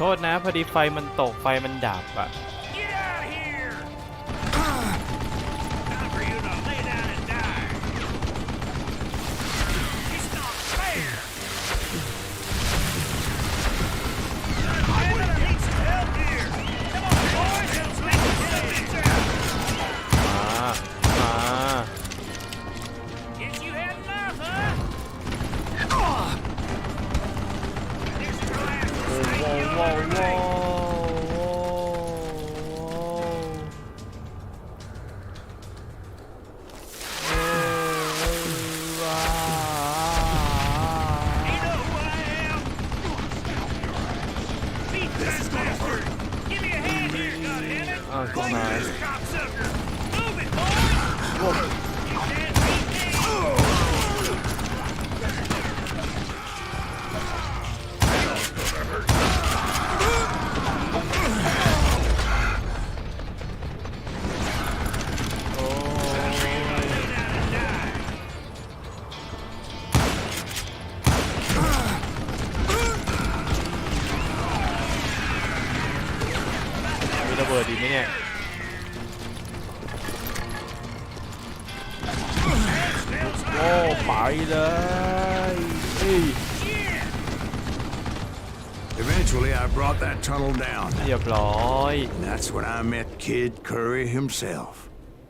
โทษนะพอดีไฟมันตกไฟมันดับอะระเบิดดีไหมเนี่ยโอ้ไปเลย Eventually, I brought that tunnel down. เรียบร้อย And that's when I met Kid Curry himself.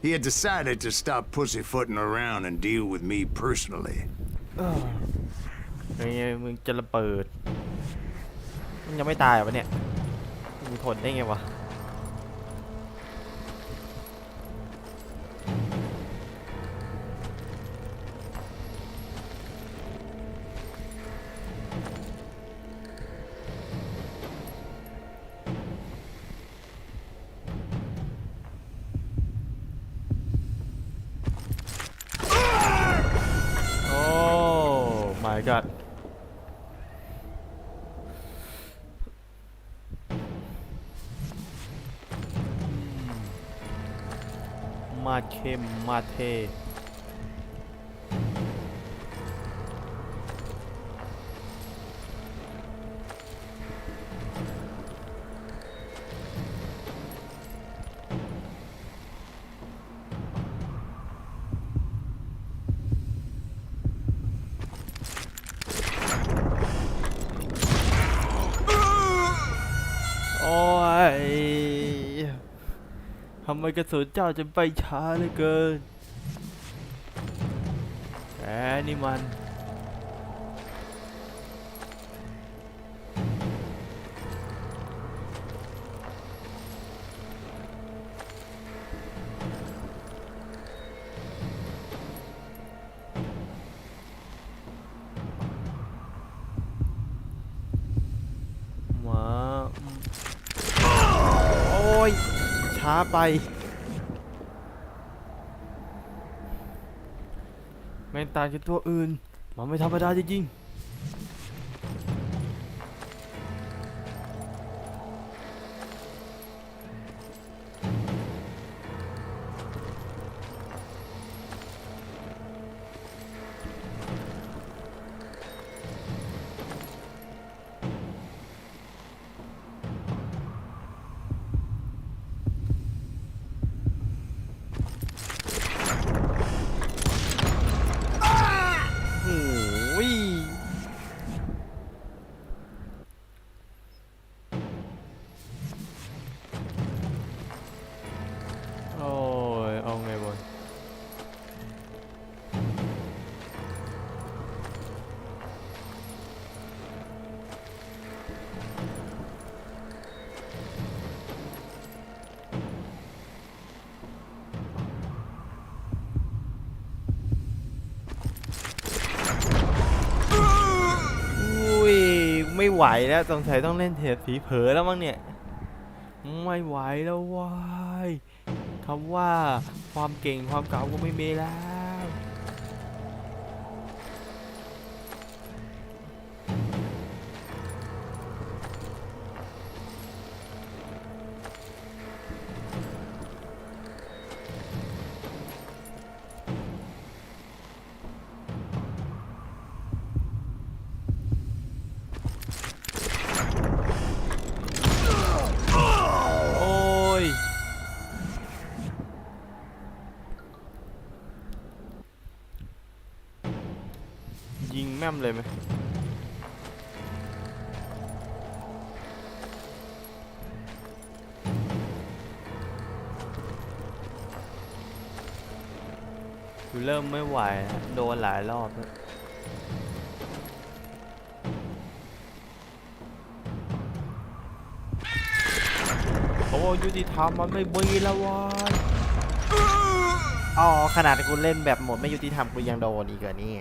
He had decided to stop pussyfooting around and deal with me personally. มึงจะระเบิดมึงยังไม่ตายเหรอวะเนี่ยมึงทนได้ไงวะกัดมาเข้มมาเททำไมกระสุนเจ้าจะไปช้าเหลือเกินแกนี่มันมาโอ้ยช้าไปแม่งต่างจากตัวอื่นมันไม่ธรรมดาจริงๆไม่ไหวแล้วสงสัยต้องเล่นเทปผีเผลอแล้วมั้งเนี่ยไม่ไหวแล้วว้ายคำว่าความเก่งความเก่าก็ไม่มีแล้ว โ ำเลยไหมกูเริ่มไม่ไหวโดนหลายรอบแล้วโอ้ยุติธรรมมันไม่มีแล้ววะอ๋อขนาดกูเล่นแบบหมดไม่ยุติธรรมกูยังโดนอีกเหรอนี่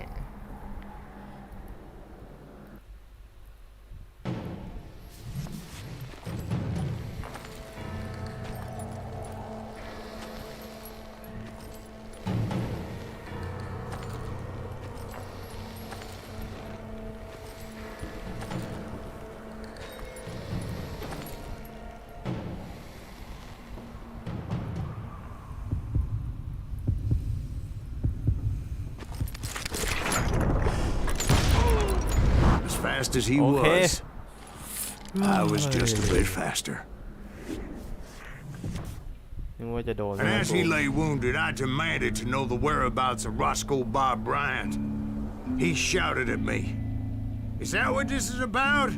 Fast as he was, I was just a bit faster. And as he lay wounded, I demanded to know the whereabouts of Roscoe Bob Bryant. He shouted at me, "Is that what this is about?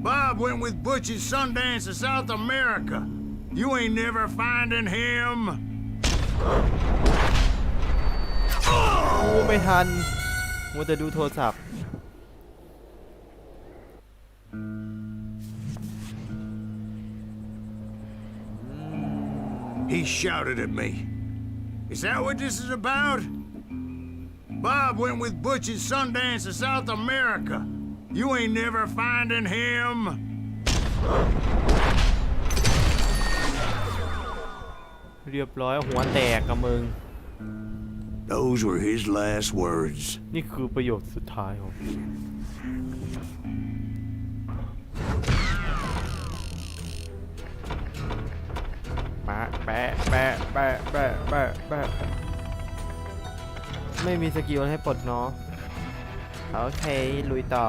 Bob went with Butch's Sundance to South America. You ain't never finding him." ไม่ทันมัวแต่ดูโทรศัพท์ He shouted at me, "Is that what this is about? Bob went with Butch's Sundance to South America. You ain't never finding him." เรียบร้อยหัวแตกกับมึง Those were his last words. นี่คือประโยคสุดท้ายของมาแปะไม่มีสกิลให้ปลดเนาะโอเคลุยต่อ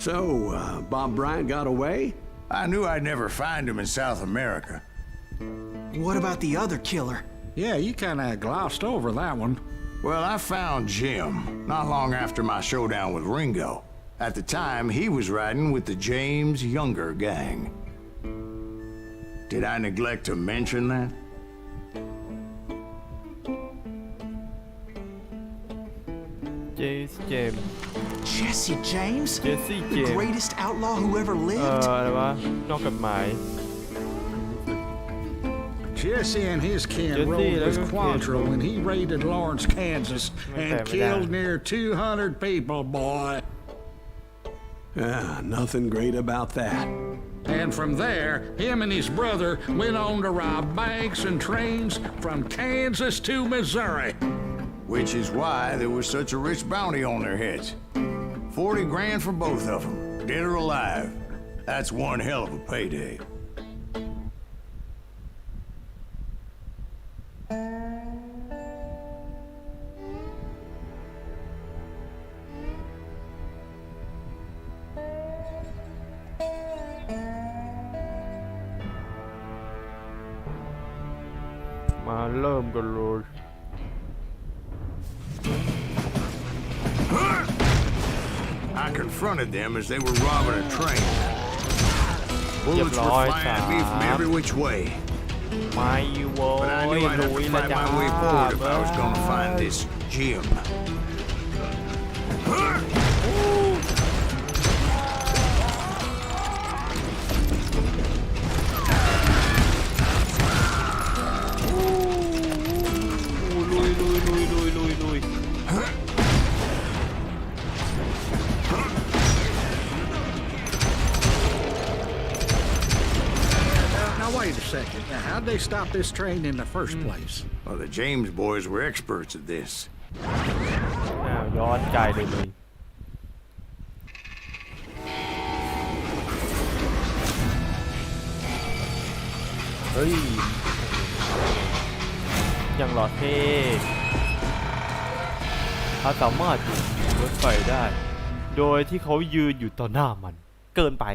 So, Bob Bryant got away? I knew I'd never find him in South America. What about the other killer? Yeah, you kind of glossed over that one. Well, I found Jim not long after my showdown with Ringo. At the time, he was riding with the James Younger gang. Did I neglect to mention that? Jesse James? The greatest outlaw who ever lived? อะไรวะนอกกฎหมาย Jesse and his kin rode with Quantrill when he raided Lawrence, Kansas, and killed near 200 people, boy. Nothing great about that. And from there, him and his brother went on to rob banks and trains from Kansas to Missouri. Which is why there was such a rich bounty on their heads. 40 grand for both of them, dead or alive. That's one hell of a payday. I confronted them as they were robbing a train. Bullets were flying at me from every which way. But I knew I'd have to fight my way forward if I was gonna find this Jim. Wait a second. Now, how'd they stop this train in the first place? Well, the James boys were experts at this. ย้อนไกลเลยเฮ้ยยังหลอดเท่เขาสามารถอยู่รถไฟได้โดยที่เขายืนอยู่ต่อหน้ามันเกินไป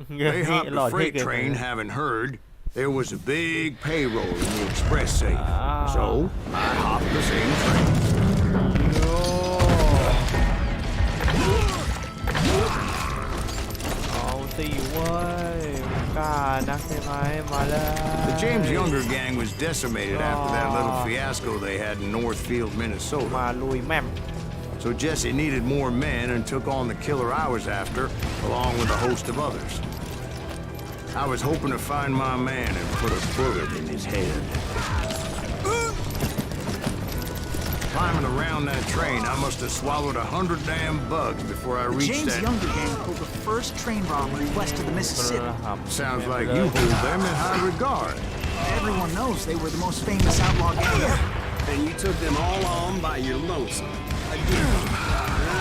They hopped the freight train, having heard there was a big payroll in the express safe. So I hopped the same train. เอาสิเว้ยกล้านักใช่ไหมมาแล้ว The James Younger gang was decimated after that little fiasco they had in Northfield, มา Minnesota. ลุยแม่ม So Jesse needed more men and took on the killer I was after, along with a host of others. I was hoping to find my man and put a bullet in his head. Climbing around that train, I must have swallowed 100 damn bugs before I The reached James that. Younger gang pulled the first train robbery west of the Mississippi. Sounds like you hold them in high regard. Everyone knows they were the most famous outlaw gang ever. And you took them all on by your lonesome. Again.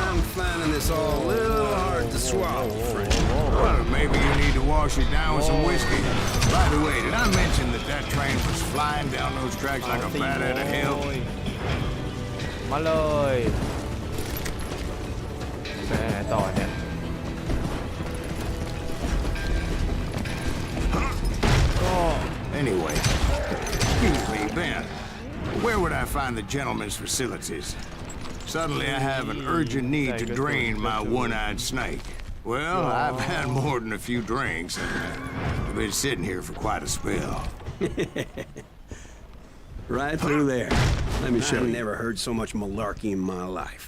I'm finding this all a little hard to swallow, friend. Well, maybe you need to wash it down with some whiskey. By the way, did I mention that train was flying down those tracks like a bat out of hell? มาเลยไปไหนต่อเนี่ย Anyway, excuse me, Ben. Where would I find the gentleman's facilities? Suddenly I have an urgent need to drain my one-eyed snake. Well, I've had more than a few drinks, and I've been sitting here for quite a spell. Right through there. Let me show you. I've never heard so much malarkey in my life.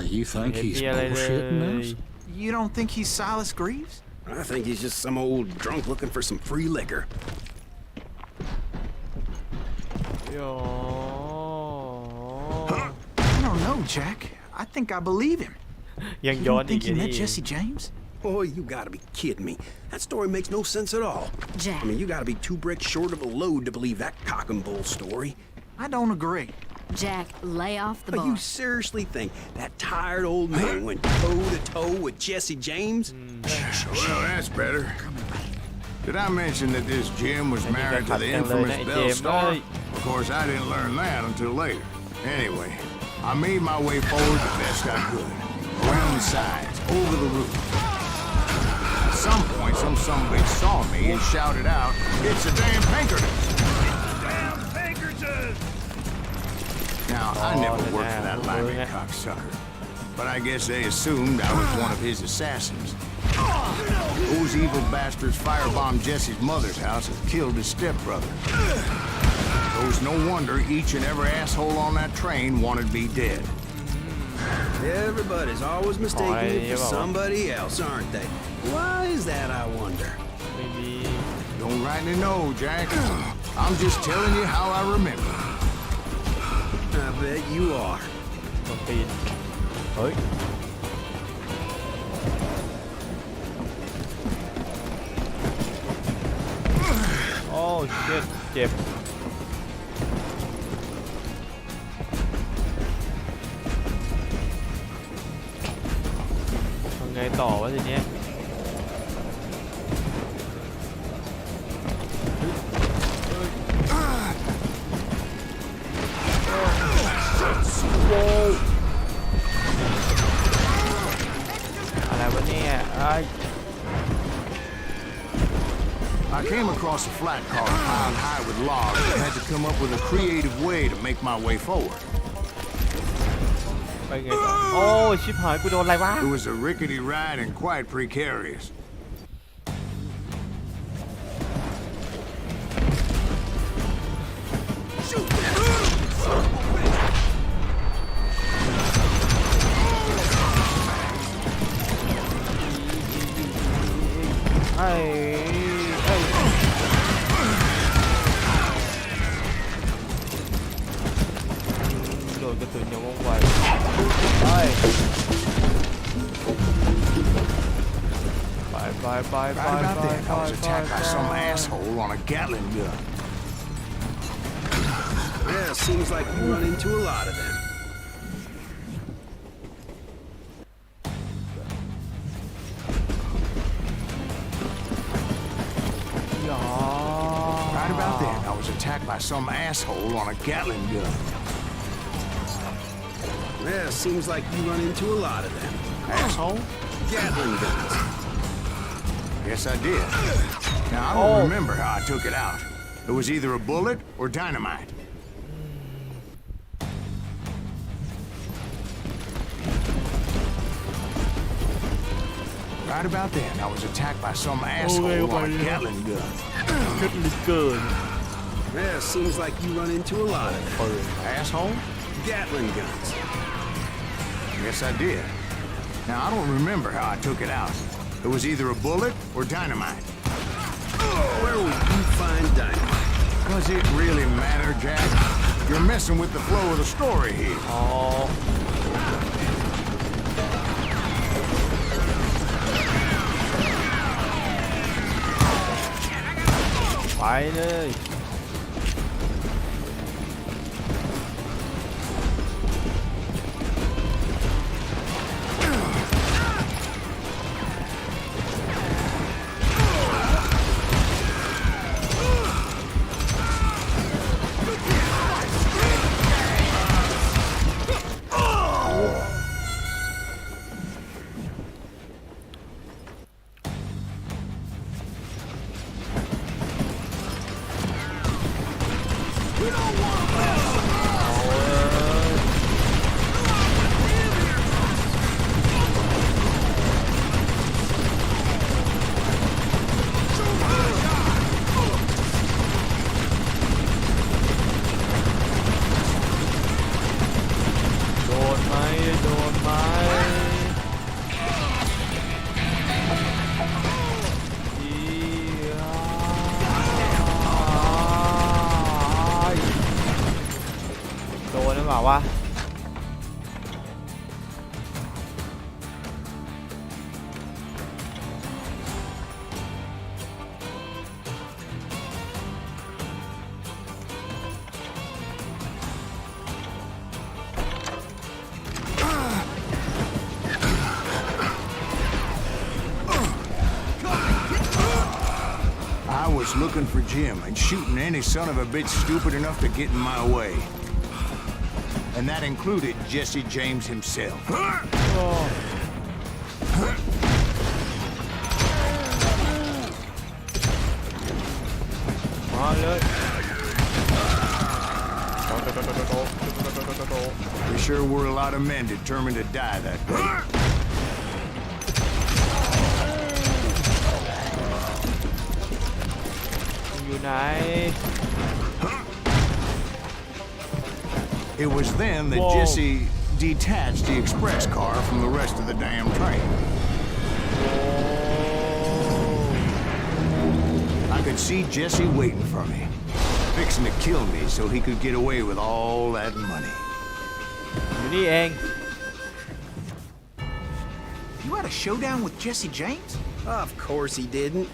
You think he's bullshitting us? You don't think he's Silas Greaves? I think he's just some old drunk looking for some free liquor. โย I don't know, Jack. I think I believe him. ยัง You ย้อน don't อีก think he นี่ met Jesse James? Oh, you gotta be kidding me. That story makes no sense at all. Jack. I mean, you gotta be 2 bricks short of a load to believe that cock and bull story. I don't agree. Jack, lay off the But you bar. seriously think that tired old man went toe-to-toe with Jesse James? Well, that's better. Did I mention that this Jim was married to the infamous Belle Star? Of course, I didn't learn that until later. Anyway, I made my way forward the best I could. Around the sides, over the roof. At some point, some bitch saw me and shouted out, "It's a damn Pinkerton!" Damn Pinkerton! Now, I never worked for that limey cocksucker, but I guess they assumed I was one of his assassins. Those evil bastards firebombed Jesse's mother's house and killed his stepbrother. So it's no wonder each and every asshole on that train wanted me dead. Everybody's always mistaking you for somebody else, aren't they? Why is that, I wonder? ไม่มี Don't rightly know, Jack. I'm just telling you how I remember. I bet you are. ต้องปีนเฮ้ย โอ้เจ็บเจ็บทำไงต่อวะทีเนี้ย อะไรวะเนี่ยไอ้ I came across a flat car piled high with logs and had to come up with a creative way to make my way forward. ไปไงต่อโอ้ชิบหายกูโดนอะไรวะ It was a rickety ride and quite precarious. Right about then, I was attacked by some asshole on a Gatling gun. Yeah, seems like you run into a lot of them. Right about then, I was attacked by some asshole on a Gatling gun. Yeah, seems like you run into a lot of them. Asshole? Gatling guns. Yes, I did. Now, I don't remember how I took it out. It was either a bullet or dynamite. Right about then, I was attacked by some asshole on a Gatling gun. ขึ้นลิเกิน Yeah, seems like you run into a lot of Asshole? Gatling guns. Yes, I did. Now, I don't remember how I took it out. It was either a bullet or dynamite. Where would you find dynamite? Does it really matter, Jack? You're messing with the flow of the story here. อ๋อไปเลยโดนไหมโดนไหมโดนหรือเปล่าวะI was looking for Jim and shooting any son of a bitch stupid enough to get in my way. And that included Jesse James himself. มาเลย We sure were a lot of men determined to die that day. You know. It was then that Whoa. Jesse detached the express car from the rest of the damn train. I could see Jesse waiting for me, fixing to kill me so he could get away with all that money. อยู่นี่เอง You had a showdown with Jesse James? Of course he didn't.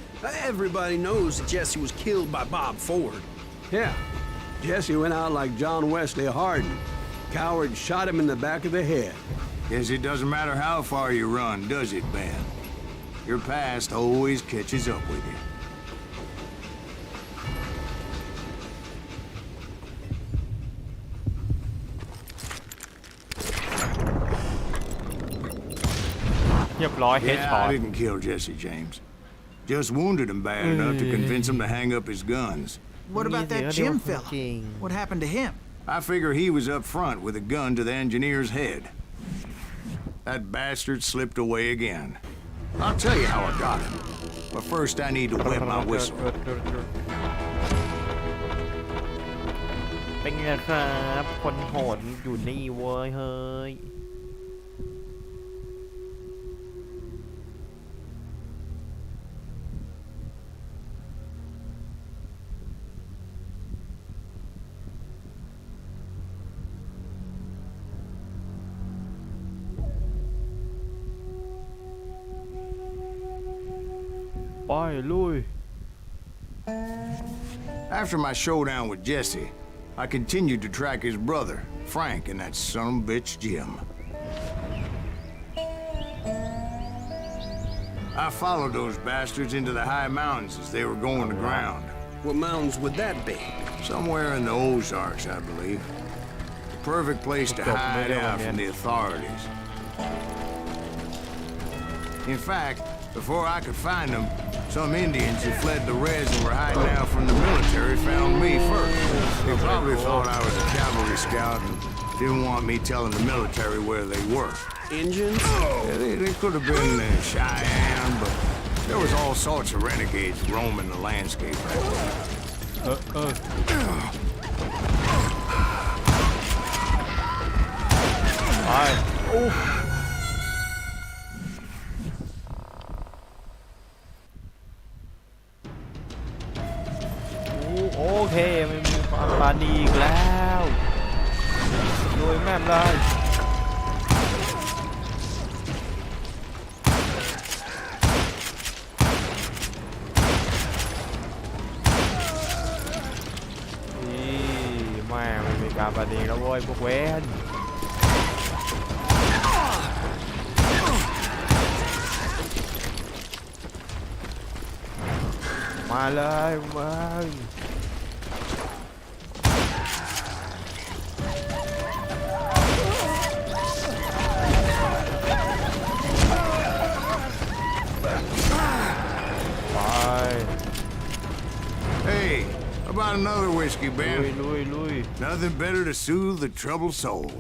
Everybody knows that Jesse was killed by Bob Ford. Yeah, Jesse went out like John Wesley Hardin. Coward shot him in the back of the head. Guess it doesn't matter how far you run, does it, Ben? Your past always catches up with you. เรียบร้อยเฮด Yeah, ช็อ I ต didn't kill Jesse James. Just wounded him bad enough to convince him to hang up his guns. What about that Jim fella? What happened to him? I figure he was up front with a gun to the engineer's head. That bastard slipped away again. I'll tell you how I got him. But first I need to wet my whistle. เป็นไงครับคนโหดอยู่นี่เว้ยเฮ้ยไปลุย After my showdown with Jesse, I continued to track his brother, Frank, and that son of a bitch, Jim. I followed those bastards into the high mountains as they were going to ground. What mountains would that be? Somewhere in the Ozarks, I believe. The perfect place to hide out from the authorities. In fact, Before I could find them, some Indians who fled the res and were hiding out from the military found me first. They probably thought I was a cavalry scout and didn't want me telling the military where they were. Engines? Yeah, they could have been Cheyenne, but there was all sorts of renegades roaming the landscape back then. ไปโอ้โอเคไม่มีความปราณีอีกแล้วโดยแม่นเลยแม่ไม่มีการปราณีแล้วโว้ยพวกเว้นมาเลยมึงไป Hey, about another whiskey, ลุย Ben? ลุย Nothing better to soothe the troubled soul.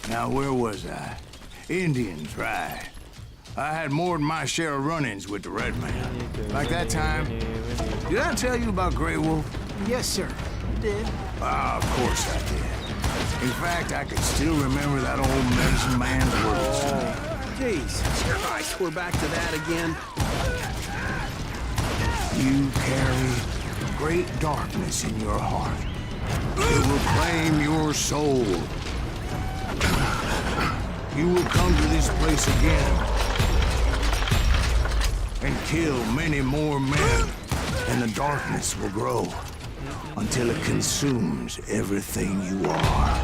Now, where was I? Indians, right. I had more than my share of run-ins with the red man. Like that time. Did I tell you about Grey Wolf? Yes, sir. You did. Of course I did. In fact, I could still remember that old medicine man's words to me. Jesus Christ, we're back to that again. You carry great darkness in your heart. It will claim your soul. You will come to this place again and kill many more men, and the darkness will grow until it consumes everything you are.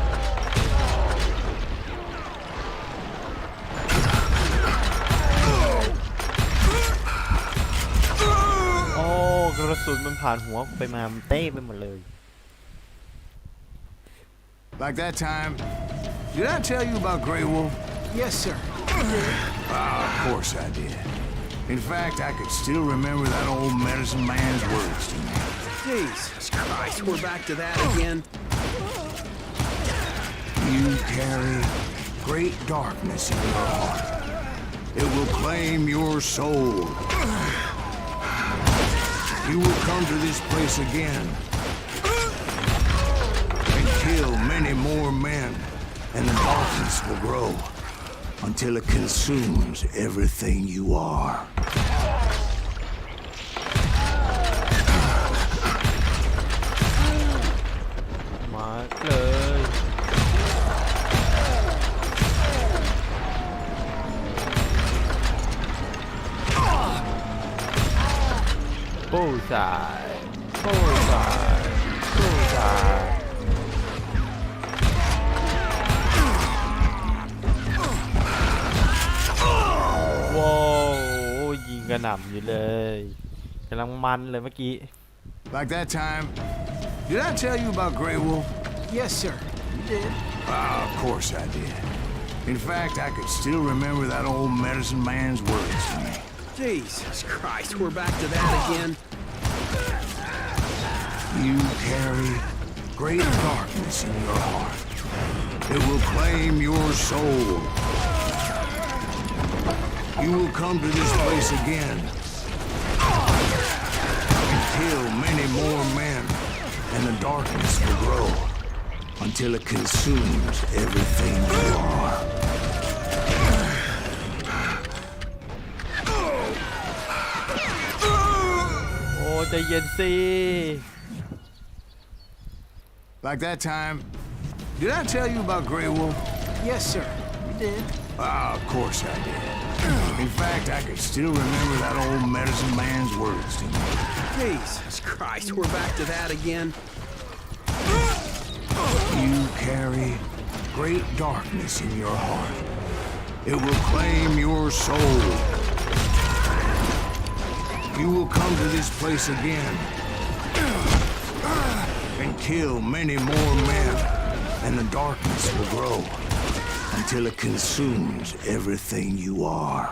โอ้กระสุนมันผ่านหัวไปมามันเต้ไปหมดเลย Like that time. Did I tell you about Grey Wolf? Yes, sir. Of course I did. In fact, I could still remember that old medicine man's words to me. Jesus Christ, we're back to that again. You carry great darkness in your heart. It will claim your soul. You will come to this place again and kill many more men, and the darkness will grow until it consumes everything you are. มาเลยโป้สายโป้สายโป้สายว้าวยิงกระหน่ำอยู่เลยกำลังมันเลยเมื่อกี้ Like that time. Did I tell you about Grey Wolf? Yes, sir. You did. Of course I did. In fact, I could still remember that old medicine man's words to me. Jesus Christ, we're back to that again. You carry great darkness in your heart. It will claim your soul. You will come to this place again and kill many more men, and the darkness will grow until it consumes everything you are. Oh, ใจเย็นสิ Like that time. Did I tell you about Grey Wolf? Yes, sir. You did. Of course I did. In fact, I could still remember that old medicine man's words to me. Jesus Christ, we're back to that again. You carry great darkness in your heart. It will claim your soul. You will come to this place again and kill many more men, and the darkness will grow until it consumes everything you are.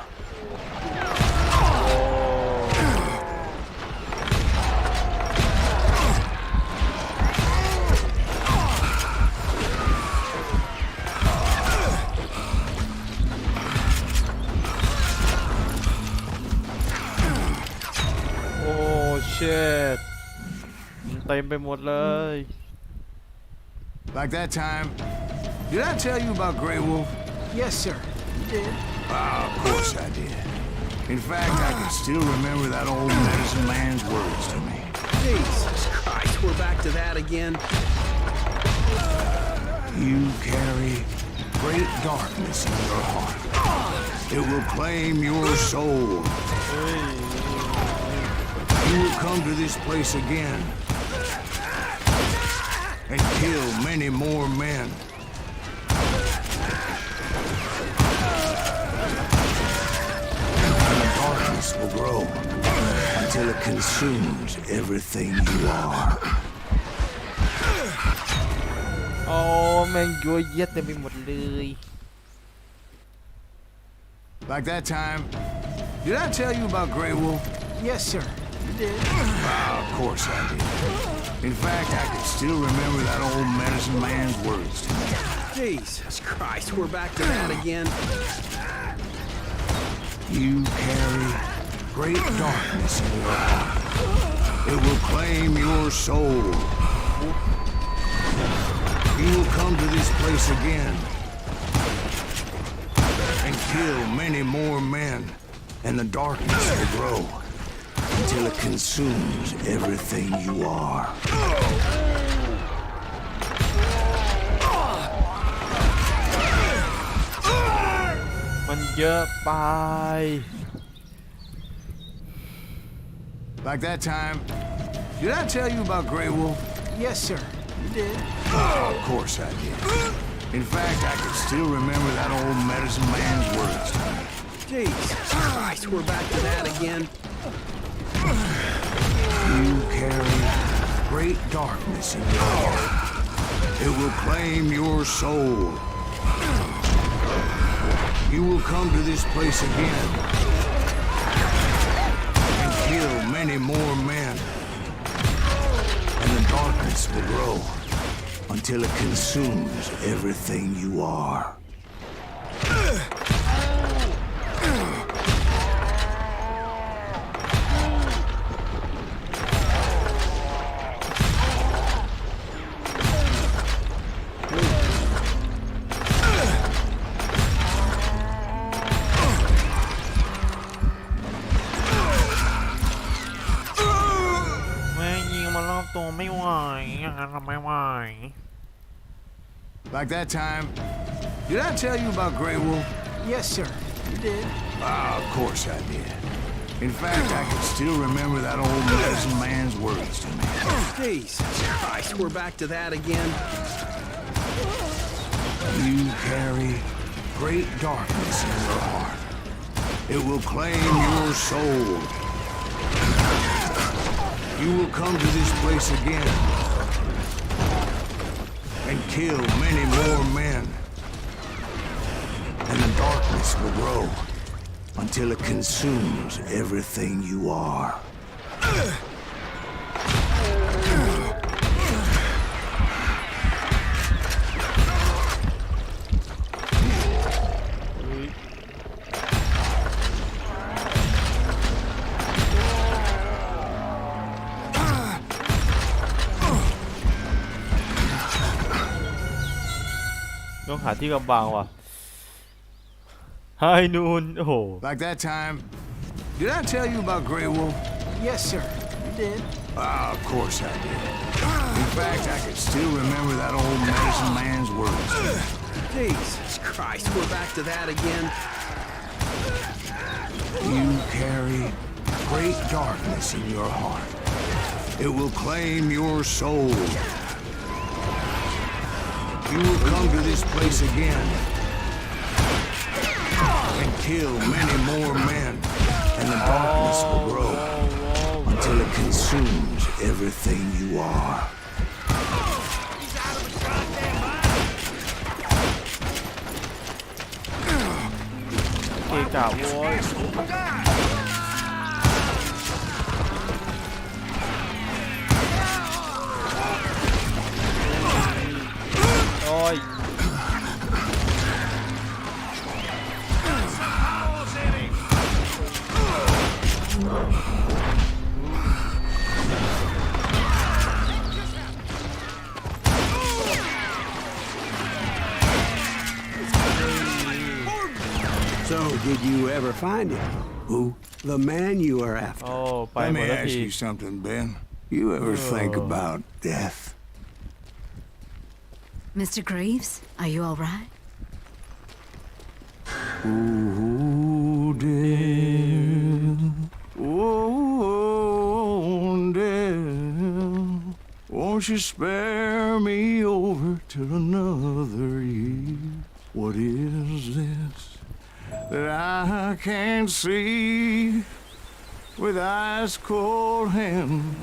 โอ้เชิดเต็มไปหมดเลย Like that time. Did I tell you about Grey Wolf? Yes, sir. You did. Of course I did. In fact, I can still remember that old medicine man's words to me. Jesus Christ, we're back to that again. You carry great darkness in your heart. It will claim your soul. You will come to this place again and kill many more men. And the darkness will grow until it consumes everything you are. โอ้แม่งยั่วเยียดเต็มไปหมดเลย Like that time. Did I tell you about Grey Wolf? Yes, sir. You did. Of course I did. In fact, I can still remember that old medicine man's words to me. Jesus Christ, we're back to that again. You carry great darkness in your heart. It will claim your soul. You will come to this place again and kill many more men, and the darkness will grow until it consumes everything you are. มันเยอะไป Like that time. Did I tell you about Grey Wolf? Yes, sir. You did. Of course I did. In fact, I can still remember that old medicine man's words to me. Jesus Christ, we're back to that again. You carry great darkness in your heart. It will claim your soul. You will come to this place again and kill many more men. And the darkness will grow until it consumes everything you are. แม่งยิงมารอบตัวไม่ไหวอย่างนั้นทำไม่ไหว Like that time. Did I tell you about Grey Wolf? Yes, sir. You did. Of course I did. In fact, I can still remember that old medicine man's words to me. Jesus Christ, we're back to that again. You carry great darkness in your heart. It will claim your soul. You will come to this place again and kill many more men. And the darkness will grow until it consumes everything you are. ต้องหาที่กำบังว่ะให้นูนโอ้โห Like that time. Did I tell you about Grey Wolf? Yes, sir. You did. Of course I did. In fact, I can still remember that old medicine man's words. Jesus Christ, we're back to that again. You carry great darkness in your heart. It will claim your soul. You will come to this place again and kill many more men, and the darkness will grow until it consumes everything you are. เกะกะโว้ยโอ้ยSo, did you ever find him? Who? The man you are after. โอ้ไป Let หม me ดแล้ว ask ที you something, Ben. You ever think about death? Mr. Greaves, are you all right? Oh, death. Oh, death. Won't you spare me over till another year? What is this that I can't see? With ice cold hands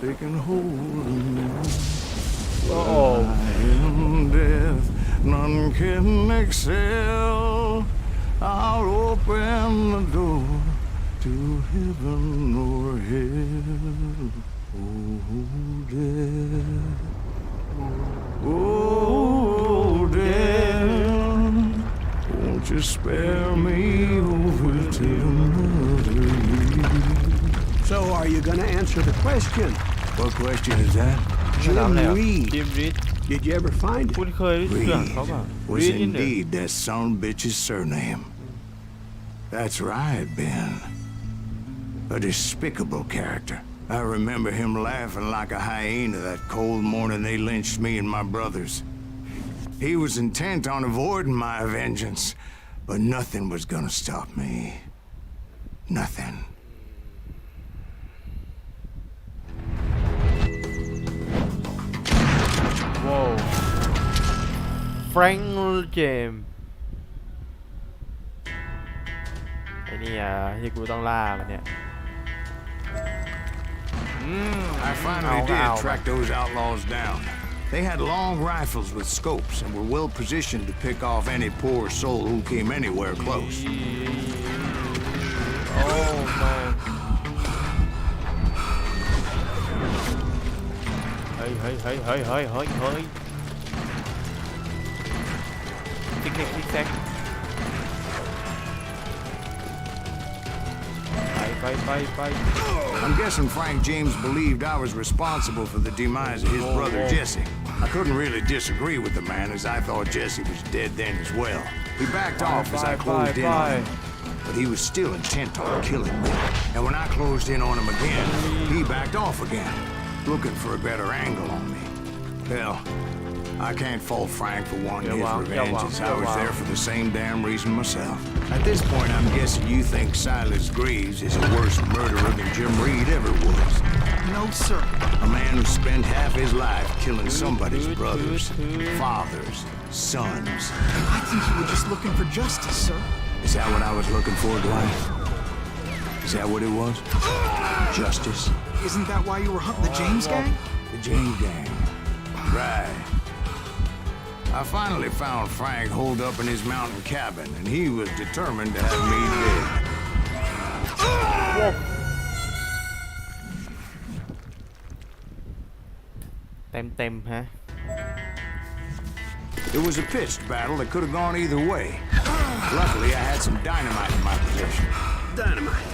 taking hold of me. Oh. In death, none can excel. I'll open the door to heaven or hell. Oh, death. Oh, death. Won't you spare me over till another year? So, are you gonna answer the question? What question is that? ถามอะไรอ่ะ Reed. จิมรีด Did you ever find him? คุณเคยรู้จักเขาป่ะ was รีดนี่เนี่ย indeed that son bitch's surname. That's right, Ben. A despicable character. I remember him laughing like a hyena that cold morning they lynched me and my brothers. He was intent on avoiding my vengeance, but nothing was gonna stop me. Nothing. Wow. Frank James ไอ้นี่ที่กูต้องล่ามันเนี่ยI finally did track those outlaws down. They had long rifles with scopes and were well positioned to pick off any poor soul who came anywhere close. Oh man เฮ้ยติ๊กแซกไป I'm guessing Frank James believed I was responsible for the demise of his brother Jesse. I couldn't really disagree with the man as I thought Jesse was dead then as well. He backed off as I closed in on him, but he was still intent on killing me. And when I closed in on him again, he backed off again, looking for a better angle on me. Hell, I can't fault Frank for wanting his revenge as I was there for the same damn reason myself. At this point, I'm guessing you think Silas Greaves is a worse murderer than Jim Reed ever was. No, sir. A man who spent half his life killing somebody's brothers, fathers, sons. I think you were just looking for justice, sir. Is that what I was looking for, Dwight? Is that what it was? Justice? Isn't that why you were hunting the James gang? The James gang. Right. I finally found Frank holed up in his mountain cabin, and he was determined to have me dead. Temฮะ It was a pitched battle that could have gone either way. Luckily, I had some dynamite in my possession. Dynamite.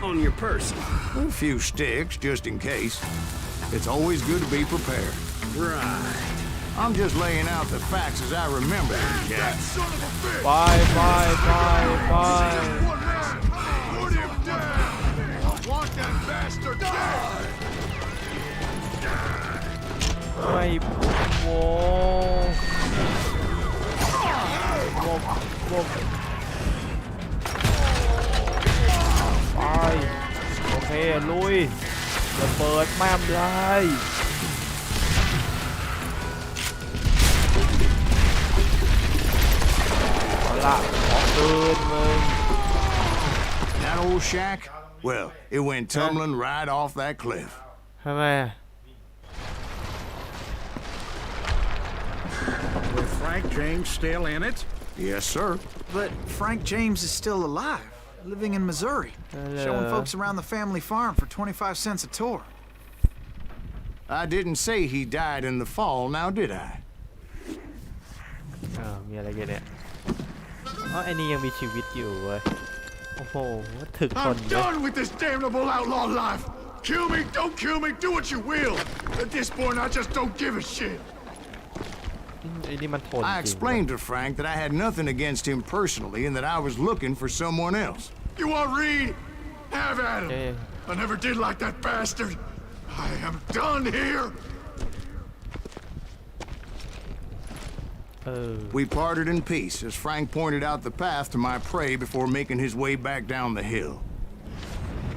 On your person. A few sticks, just in case. It's always good to be prepared. Right. I'm just laying out the facts as I remember them, Jack. Bye. Put him down! I want that bastard dead! ไม่โว้ไปโอเคลุยระเบิดแม่มเลยเอาละขอคืนมึง That old shack? Well, it went tumbling right off that cliff. ทำไม With Frank James still in it? Yes, sir. But Frank James is still alive, living in Missouri, showing folks around the family farm for 25 cents a tour. I didn't say he died in the fall, now did I? มีอะไรกันเนี่ยไอ้นี่ยังมีชีวิตอยู่เว้ยโอ้โหถึกคน I'm เลย done with this damnable outlaw life. Kill me, don't kill me, do what you will. At this point, I just don't give a shit. ไอ้นี่มันทนจริ I ง explained to Frank that I had nothing against him personally and that I was looking for someone else. You want Reed? Have at him. Yeah. I never did like that bastard. I am done here. We parted in peace as Frank pointed out the path to my prey before making his way back down the hill.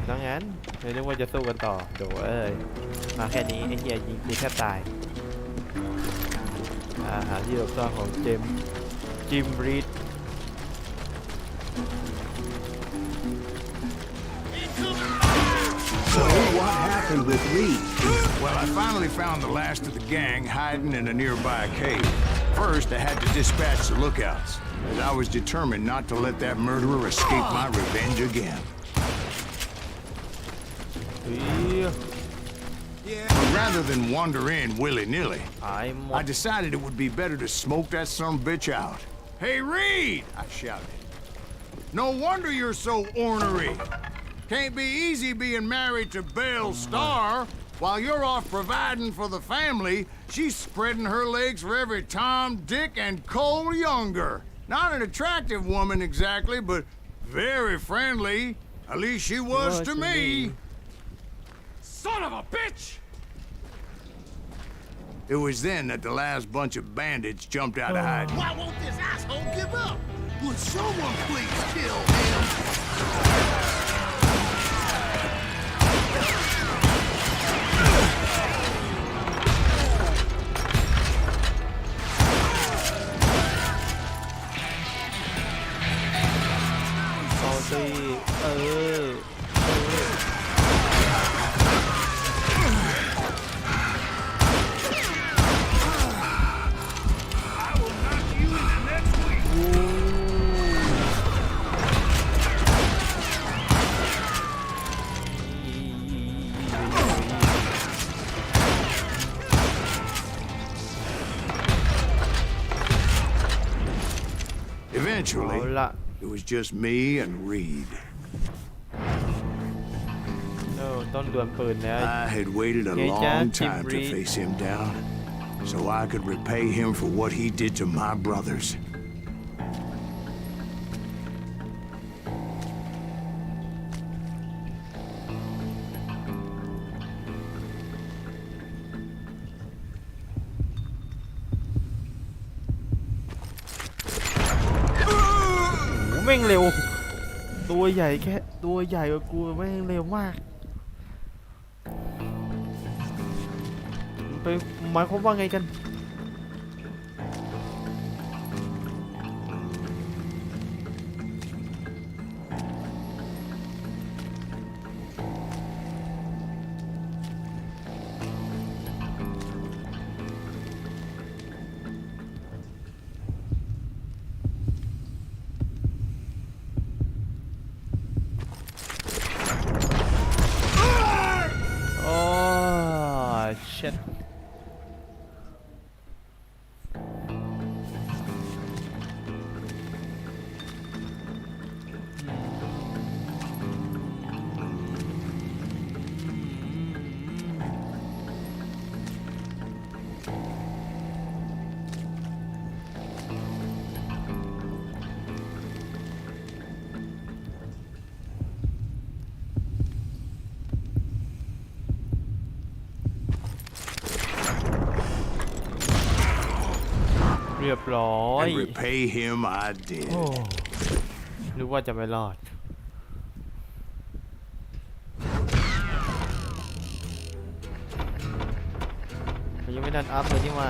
ดังนั้นเลยนึกว่าจะสู้กันต่อโดมาแค่นี้ไอ้เหี้ยยิงแทบตายหาที่หลบซ่อนของจิมรีด So what happened with Reed? Well, I finally found the last of the gang hiding in a nearby cave. First, I had to dispatch the lookouts, as I was determined not to let that murderer escape my revenge again. But rather than wander in willy-nilly, I decided it would be better to smoke that son-of-a-bitch out. Hey, Reed! I shouted. No wonder you're so ornery. Can't be easy being married to Belle Starr. While you're off providing for the family, she's spreading her legs for every Tom, Dick, and Cole Younger. Not an attractive woman exactly, but very friendly. At least she was to me. Son of a bitch! It was then that the last bunch of bandits jumped out of hiding. Why won't this asshole give up? Would someone please kill him? Eventually, it was just me and Reed. ต้นดวลปืนนะ I had waited a long time to face him down, so I could repay him for what he did to my brothers. แม่งเร็วตัวใหญ่แค่ตัวใหญ่กว่ากูแม่งเร็วมากไปหมายความว่าไงกันเรียบร้อย And repay him I did. นึกว่าจะไม่รอดยังไม่ทันอัพเลยที่มา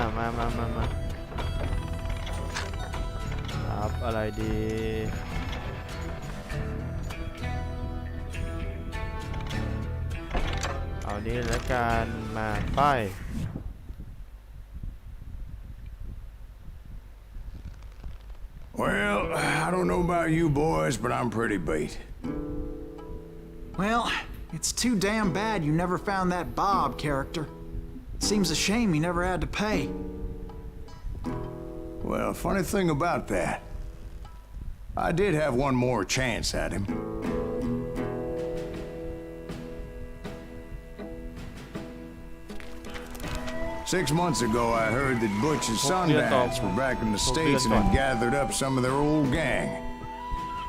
อัพอะไรดีเอานี้แล้วกันมาไป Well, I don't know about you boys, but I'm pretty beat. Well, it's too damn bad you never found that Bob character. It seems a shame he never had to pay. Well, funny thing about that, I did have one more chance at him. Six months ago, I heard that Butch and Sundance were back in the States and had gathered up some of their old gang.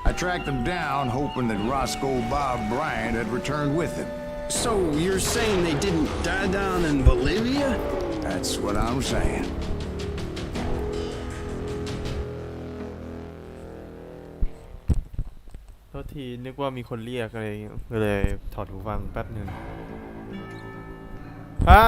I tracked them down, hoping that Roscoe Bob Bryant had returned with them. So you're saying they didn't die down in Bolivia? That's what I'm saying. โทษทีนึกว่ามีคนเรียกอะไรก็เลยถอดหูฟังแป๊บหนึ่งฮะ